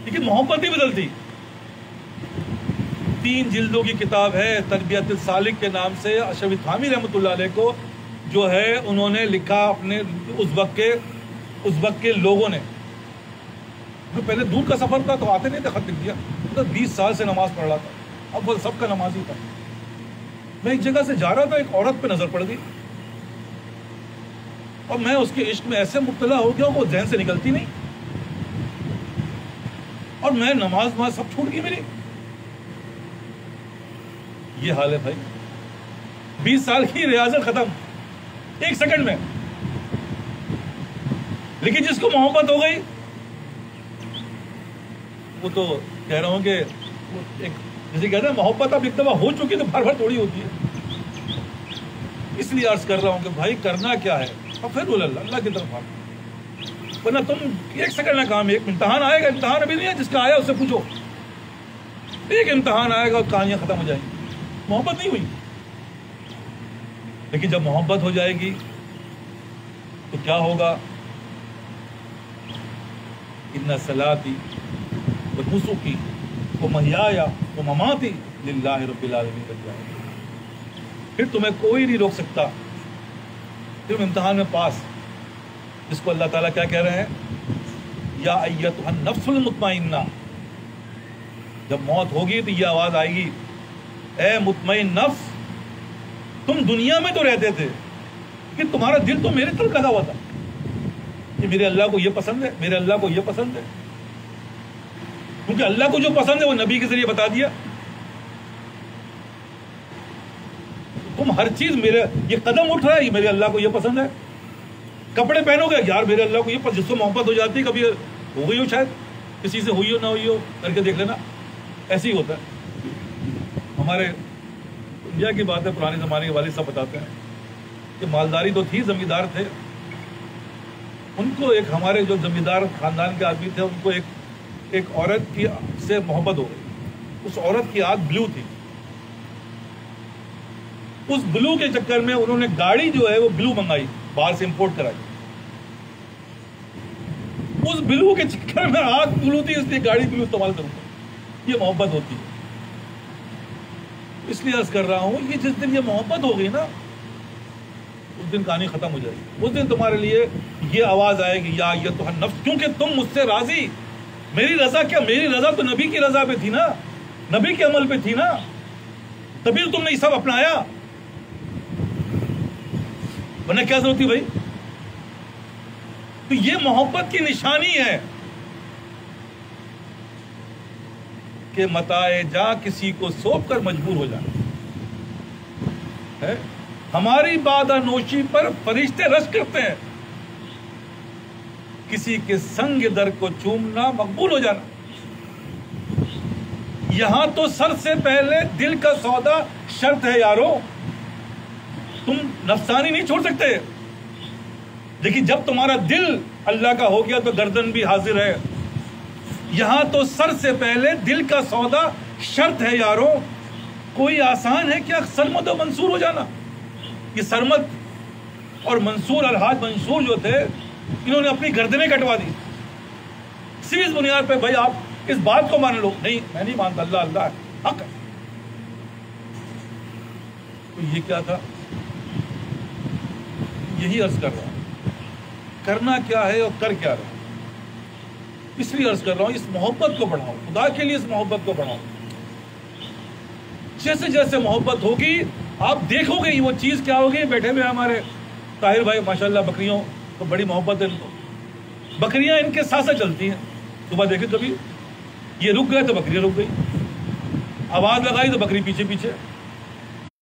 لیکن محبت نہیں بدلتی. 3 جلدوں کی کتاب ہے تربیت السالک کے نام سے، اشرف تھانوی رحمۃ اللہ علیہ کو جو ہے انہوں نے لکھا اپنے اس وقت کے لوگوں نے. پہلے دور کا سفر تھا تو آتے نہیں تھے، خط لکھ دیا. 20 سال سے نماز پڑھ رہا تھا، اب وہ سب کا نمازی تھا. میں ایک جگہ سے جا رہا تھا، ایک عورت پہ نظر پڑ گئی اور میں اس کے عشق میں ایسے مبتلا ہو گیا وہ ذہن سے نکلتی نہیں، اور میں نماز سب چھوٹ گئی میری. یہ حال ہے بھائی، 20 سال کی ریاضت ختم 1 سیکنڈ میں. لیکن جس کو محبت ہو گئی وہ تو کہہ رہا ہوں کہ ایک جیسے کہتے ہیں محبت اب ایک دفعہ ہو چکی تو بار بار تھوڑی ہوتی ہے. اس لیے عرض کر رہا ہوں کہ بھائی کرنا کیا ہے، اور پھر بول اللہ کی طرف آنا. ورنہ تم 1 سیکنڈ میں کام، ایک امتحان آئے گا، امتحان ابھی نہیں ہے، جس کا آیا اس سے پوچھو. ایک امتحان آئے گا اور کہانیاں ختم ہو جائیں گی. محبت نہیں ہوئی. لیکن جب محبت ہو جائے گی تو کیا ہوگا؟ ان صلاتی و نسکی و محیایا و مماتی للہ رب العالمین کر جائے. پھر تمہیں کوئی نہیں روک سکتا. تم امتحان میں پاس، جس کو اللہ تعالیٰ کیا کہہ رہے ہیں؟ یا ایتھا النفس المطمئنہ. جب موت ہوگی تو یہ آواز آئے گی، اے مطمئن نفس، تم دنیا میں تو رہتے تھے کہ تمہارا دل تو میرے طرف لگا ہوا تھا کہ میرے اللہ کو یہ پسند ہے، میرے اللہ کو یہ پسند ہے. کیونکہ اللہ کو جو پسند ہے وہ نبی کے ذریعے بتا دیا. تم ہر چیز میرے، یہ قدم اٹھ رہا ہے یہ میرے اللہ کو یہ پسند ہے. کپڑے پہنو گے یار میرے اللہ کو یہ پسند. جس کو محبت ہو جاتی ہے، کبھی ہو گئی ہو شاید کسی سے ہوئی ہو نہ ہوئی ہو، کر کے دیکھ لینا. ایسے ہی ہوتا ہے. ہمارے انڈیا کی بات ہے، پرانے زمانے کے والد صاحب بتاتے ہیں کہ مالداری تو تھی، زمیندار تھے. ان کو ایک ہمارے جو زمیندار خاندان کے آدمی تھے، ان کو ایک عورت کی سے محبت ہو گئی. اس عورت کی آنکھ بلو تھی. اس بلو کے چکر میں انہوں نے گاڑی جو ہے وہ بلو منگائی، باہر سے امپورٹ کرائی. اس بلو کے چکر میں آنکھ بلو تھی، اس لیے گاڑی بلو استعمال کروں گا. یہ محبت ہوتی ہے. اس لیے عرض کر رہا ہوں، یہ جس دن یہ محبت ہو گئی نا، اس دن کہانی ختم ہو جائے گی. اس دن تمہارے لیے یہ آواز آئے گی، یا ایتھا النفس، کیونکہ تم مجھ سے راضی. میری رضا کیا؟ میری رضا تو نبی کی رضا پہ تھی نا، نبی کے عمل پہ تھی نا، تبھی تو تم نے یہ سب اپنایا. ورنہ کیا ضرورت تھی بھائی؟ تو یہ محبت کی نشانی ہے کہ متاع جا کسی کو سونپ کر مجبور ہو جانا. ہماری بادہ نوشی پر فرشتے رشک کرتے ہیں، کسی کے سنگ در کو چومنا مقبول ہو جانا. یہاں تو سر سے پہلے دل کا سودا شرط ہے یارو. تم نفسانی نہیں چھوڑ سکتے. لیکن جب تمہارا دل اللہ کا ہو گیا تو گردن بھی حاضر ہے. یہاں تو سر سے پہلے دل کا سودا شرط ہے یارو. کوئی آسان ہے کیا سرمد و منصور ہو جانا؟ یہ سرمد اور منصور، الحاج منصور جو تھے، انہوں نے اپنی گردنیں کٹوا دی. اسی بنیاد پہ بھائی آپ اس بات کو مان لو. نہیں، میں نہیں مانتا، اللہ اللہ ہے، حق ہے. تو یہ کیا تھا؟ یہی عرض کر رہا ہوں، کرنا کیا ہے اور کر کیا رہا. اس لیے عرض کر رہا ہوں، اس محبت کو بڑھاؤ، خدا کے لیے اس محبت کو بڑھاؤ. جیسے جیسے محبت ہوگی آپ دیکھو گے وہ چیز کیا ہوگی. بیٹھے ہوئے ہمارے طاہر بھائی ماشاءاللہ، بکریوں تو بڑی محبت ہے ان کو. بکریاں ان کے ساتھ ساتھ چلتی ہیں. صبح دیکھیں کبھی یہ رک گئے تو بکریاں رک گئی، آواز لگائی تو بکری پیچھے پیچھے.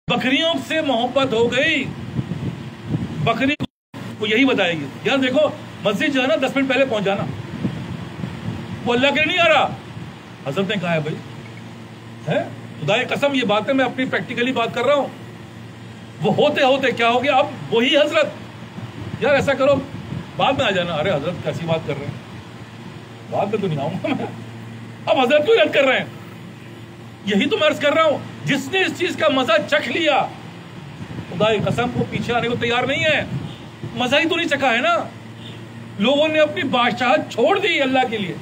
بکریوں سے محبت ہو گئی. بکری کو یہی بتائے گی، یار دیکھو مسجد جو ہے نا 10 منٹ پہلے پہنچ جانا. وہ اللہ کے لیے نہیں آ رہا، حضرت نے کہا ہے بھائی. ہے خدا قسم، یہ باتیں میں اپنی پریکٹیکلی بات کر رہا ہوں. وہ ہوتے ہوتے کیا ہو گیا؟ اب وہی حضرت، یار ایسا کرو بعد میں آ جانا. ارے حضرت کیسی بات کر رہے ہیں، بعد میں تو نہیں آؤں گا میں. اب حضرت کیوں رد کر رہے ہیں؟ یہی تو میں عرض کر رہا ہوں، جس نے اس چیز کا مزہ چکھ لیا، خدا قسم وہ پیچھے آنے کو تیار نہیں ہے. مزہ ہی تو نہیں چکھا ہے نا. لوگوں نے اپنی بادشاہت چھوڑ دی اللہ کے لیے،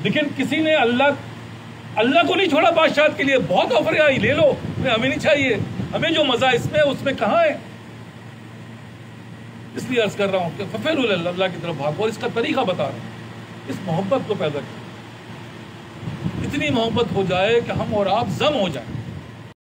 لیکن کسی نے اللہ کو نہیں چھوڑا بادشاہت کے لیے. بہت آفر آئی, لے لو, ہمیں نہیں چاہیے, ہمیں جو مزہ اس میں کہاں ہے. اس لیے عرض کر رہا ہوں کہ ففروا اللہ کی طرف بھاگو, اور اس کا طریقہ بتا رہا ہوں. اس محبت کو پیدا کریں, اتنی محبت ہو جائے کہ ہم اور آپ ضم ہو جائیں.